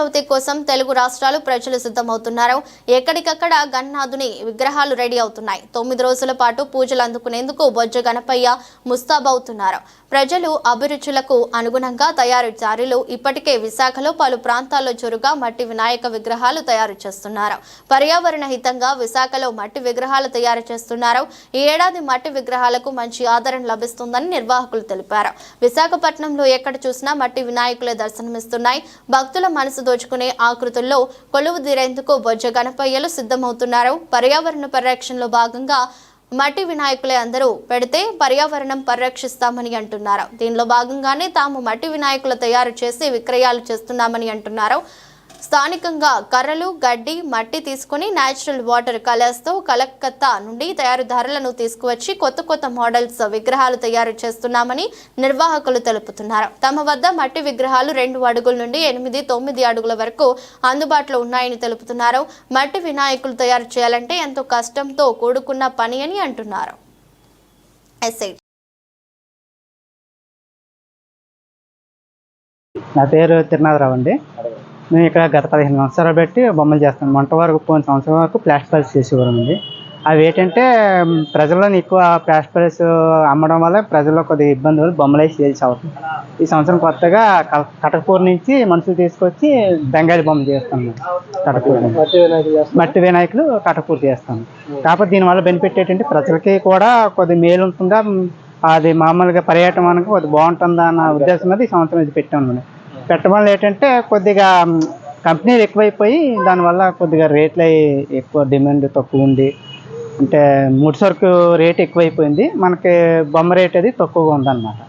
చవితి కోసం తెలుగు రాష్ట్రాలు ప్రజలు సిద్ధమవుతున్నారు. ఎక్కడికక్కడ గణనాథుని విగ్రహాలు రెడీ అవుతున్నాయి. 9 రోజుల పాటు పూజలు అందుకునేందుకు బొజ్జ గణపయ్య ముస్తాబవుతున్నారు. ప్రజలు అభిరుచులకు అనుగుణంగా తయారీదారులు ఇప్పటికే విశాఖలో పలు ప్రాంతాల్లో చురుగా మట్టి వినాయక విగ్రహాలు తయారు చేస్తున్నారు. పర్యావరణ హితంగా విశాఖలో మట్టి విగ్రహాలు తయారు చేస్తున్నారు. ఈ ఏడాది మట్టి విగ్రహాలకు మంచి ఆదరణ లభిస్తుందని నిర్వాహకులు తెలిపారు. విశాఖపట్నంలో ఎక్కడ చూసినా మట్టి వినాయకులే దర్శనమిస్తున్నాయి. భక్తుల మనసు దోచుకునే ఆకృతుల్లో కొలువు తీరేందుకు బొజ్జ గణపయ్యలు సిద్ధమవుతున్నారు. పర్యావరణ పరిరక్షణలో భాగంగా మట్టి వినాయకులే అందరూ పెడితే పర్యావరణం పరిరక్షిస్తామని అంటున్నారు. దీనిలో భాగంగానే తాము మట్టి వినాయకులు తయారు చేసి విక్రయాలు చేస్తున్నామని అంటున్నారు. స్థానికంగా కర్రలు, గడ్డి, మట్టి తీసుకుని న్యాచురల్ వాటర్ కలర్స్తో కలకత్తా నుండి తయారీదారులను తీసుకువచ్చి కొత్త మోడల్స్ విగ్రహాలు తయారు చేస్తున్నామని నిర్వాహకులు తెలుపుతున్నారు. తమ వద్ద మట్టి విగ్రహాలు 2 అడుగుల నుండి 8-9 అడుగుల వరకు అందుబాటులో ఉన్నాయని తెలుపుతున్నారు. మట్టి వినాయకులు తయారు చేయాలంటే ఎంతో కష్టంతో కూడుకున్న పని అని అంటున్నారు. నా పేరు తిరునాథరావు అండి. మేము ఇక్కడ గత 15 సంవత్సరాలు బట్టి బొమ్మలు చేస్తాం. మొంట వరకు పోయిన సంవత్సరం వరకు ప్లాస్టర్ పల్స్ చేసేవారండి. అవి ఏంటంటే ప్రజల్లోని ఎక్కువ ప్లాస్టర్ పల్స్ అమ్మడం వల్ల ప్రజల్లో కొద్దిగా ఇబ్బందులు బొమ్మలు వేసి సేల్స్ అవుతుంది. ఈ సంవత్సరం కొత్తగా కటకపూర్ నుంచి మనుషులు తీసుకొచ్చి బెంగాలీ బొమ్మలు చేస్తాము. కటకపూర్ మట్టి వినాయకులు కటకపూర్ చేస్తాము. కాకపోతే దీనివల్ల బెనిఫిట్ ఏంటంటే ప్రజలకి కూడా కొద్దిగా మేలు ఉంటుందా, అది మామూలుగా పర్యటనకి కొద్దిగా బాగుంటుందా అన్న ఉద్దేశం మీద ఈ సంవత్సరం ఇది పెట్టాము. పెట్టడం వల్ల ఏంటంటే కొద్దిగా కంపెనీలు ఎక్కువైపోయి దానివల్ల కొద్దిగా రేట్లు ఎక్కువ డిమాండ్ తక్కువ ఉంది. అంటే ముడి సరుకు రేట్ ఎక్కువైపోయింది, మనకి బొమ్మ రేట్ అది తక్కువగా ఉందన్నమాట.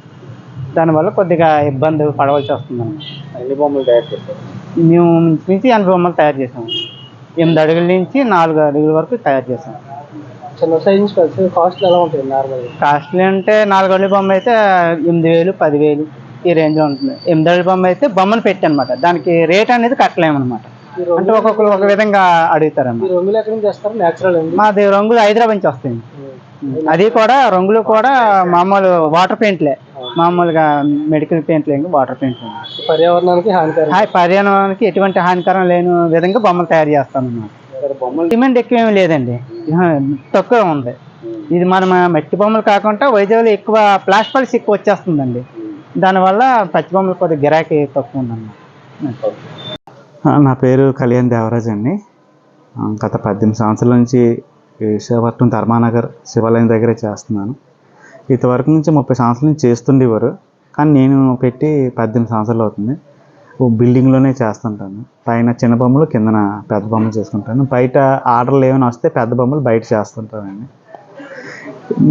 దానివల్ల కొద్దిగా ఇబ్బంది పడవలసి వస్తుంది అన్నమాట. ఎన్ని బొమ్మలు తయారు చేస్తారు? మేము నుంచి 80 బొమ్మలు తయారు చేసాము. 8 అడుగుల నుంచి 4 అడుగుల వరకు తయారు చేసాము. చిన్న సైజ్ కాస్ట్లు ఎలా ఉంటాయి? నార్మల్గా కాస్ట్లీ అంటే 4 అడుగుల బొమ్మ అయితే 8,000, 10,000 ఈ రేంజ్ ఉంటుంది. 8 అడుగుల బొమ్మ అయితే బొమ్మను పెట్టి అనమాట, దానికి రేట్ అనేది కట్టలేమన్నమాట. అంటే ఒక్కొక్కరు ఒక విధంగా అడుగుతారన్నమాట. రంగులు ఎక్కడి నుంచి వస్తారు? నేచురల్ అండి. మాది రంగులు హైదరాబాద్ నుంచి వస్తాయి. అది కూడా రంగులు కూడా మామూలు వాటర్ పెయింట్లే, మామూలుగా మెడికల్ పెయింట్లు వాటర్ పెయింట్లు. పర్యావరణానికి ఎటువంటి హానికరం లేని విధంగా బొమ్మలు తయారు చేస్తాం అన్నమాట. డిమాండ్ ఎక్కువ ఏమి లేదండి, తక్కువ ఉంది. ఇది మనం మట్టి బొమ్మలు కాకుండా వైజాగ్లో ఎక్కువ ప్లాస్టర్ పల్స్ ఎక్కువ వచ్చేస్తుందండి. దానివల్ల పచ్చి బొమ్మలు కొద్దిగా గిరాకీ తక్కువ ఉందన్నమాట. నా పేరు కళ్యాణ్ దేవరాజ్ అండి. గత 18 సంవత్సరాల నుంచి విశాఖపట్నం ధర్మానగర్ శివాలయం దగ్గరే చేస్తున్నాను. ఇంతవరకు నుంచి 30 సంవత్సరాల నుంచి చేస్తుండేవారు, కానీ నేను పెట్టి 18 సంవత్సరాలు అవుతుంది. బిల్డింగ్లోనే చేస్తుంటాను. పైన చిన్న బొమ్మలు, కిందన పెద్ద బొమ్మలు చేసుకుంటాను. బయట ఆర్డర్లు ఏమైనా వస్తే పెద్ద బొమ్మలు బయట చేస్తుంటానండి.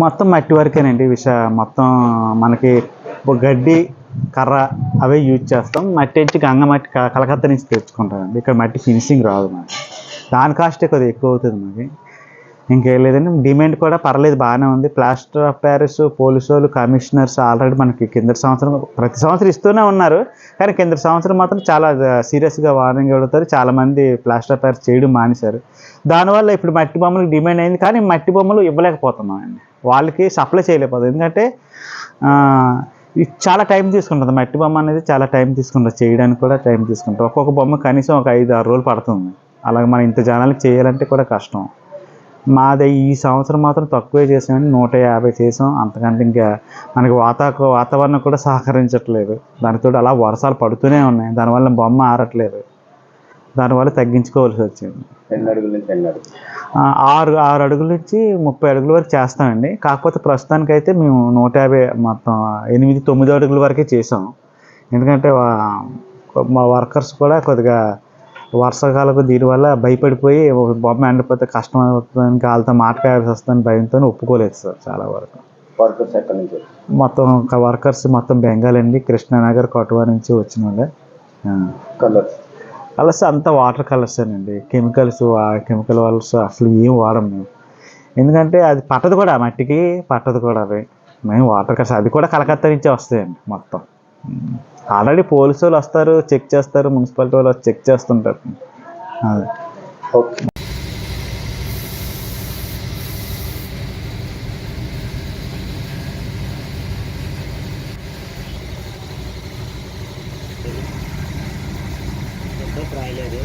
మొత్తం మట్టి వరకేనండి. మొత్తం మనకి గడ్డి, కర్ర అవే యూజ్ చేస్తాం. మట్టి వచ్చి గంగ మట్టి కలకత్తా నుంచి తెచ్చుకుంటామండి. ఇక్కడ మట్టి ఫినిషింగ్ రాదు మనకి, దాని కాస్టే కొద్దిగా ఎక్కువ అవుతుంది మనకి. ఇంకేం లేదండి, డిమాండ్ కూడా పర్లేదు, బాగానే ఉంది. ప్లాస్టర్ ఆఫ్ ప్యారిస్ పోలీసు వాళ్ళు, కమిషనర్స్ ఆల్రెడీ మనకి కింద సంవత్సరం ప్రతి సంవత్సరం ఇస్తూనే ఉన్నారు, కానీ కింద సంవత్సరం మాత్రం చాలా సీరియస్గా వార్నింగ్ ఇవ్వతారు. చాలామంది ప్లాస్టర్ ఆఫ్ ప్యారిస్ చేయడం మానేశారు. దానివల్ల ఇప్పుడు మట్టి బొమ్మలకు డిమాండ్ అయింది, కానీ మట్టి బొమ్మలు ఇవ్వలేకపోతున్నాం అండి, వాళ్ళకి సప్లై చేయలేకపోతుంది. ఎందుకంటే ఇది చాలా టైం తీసుకుంటుంది. మట్టి బొమ్మ అనేది చాలా టైం తీసుకుంటుంది, చేయడానికి కూడా టైం తీసుకుంటుంది. ఒక్కొక్క బొమ్మ కనీసం ఒక 5-6 రోజులు పడుతుంది. అలాగే మనం ఇంత జనాలకు చేయాలంటే కూడా కష్టం. మాది ఈ సంవత్సరం మాత్రం తక్కువే చేసామండి, 150 చేసాం. అంతకంటే ఇంకా మనకి వాతావరణం కూడా సహకరించట్లేదు. దానితో అలా వర్షాలు పడుతూనే ఉన్నాయి, దానివల్ల బొమ్మ ఆరట్లేదు. దానివల్ల తగ్గించుకోవాల్సి వచ్చింది. 6 అడుగుల నుంచి 30 అడుగుల వరకు చేస్తామండి. కాకపోతే ప్రస్తుతానికైతే మేము 150 మొత్తం 8-9 అడుగుల వరకే చేసాం. ఎందుకంటే మా వర్కర్స్ కూడా కొద్దిగా వర్షాకాలకు దీనివల్ల భయపడిపోయి బొమ్మ ఎండిపోతే కష్టం అవుతుందని, వాళ్ళతో మాట్లాడాల్సి వస్తుందని భయంతో ఒప్పుకోలేదు సార్. చాలా వరకు వర్కర్స్ ఎక్కడి నుంచి? మొత్తం వర్కర్స్ మొత్తం బెంగాల్ అండి, కృష్ణానగర్, కటువా నుంచి వచ్చిన వాళ్ళే. కలర్స్ అంతా వాటర్ కలర్సేనండి, కెమికల్ కలర్స్ అసలు ఏం వాడం మేము. ఎందుకంటే అది పట్టదు కూడా, మట్టికి పట్టదు కూడా. అవి మేము వాటర్ కలర్స్ అది కూడా కలకత్తా నుంచే వస్తాయండి మొత్తం. ఆల్రెడీ పోలీసు వాళ్ళు వస్తారు, చెక్ చేస్తారు, మున్సిపాలిటీ వాళ్ళు చెక్ చేస్తుంటారు. అదే ఓకే. రాయలేదు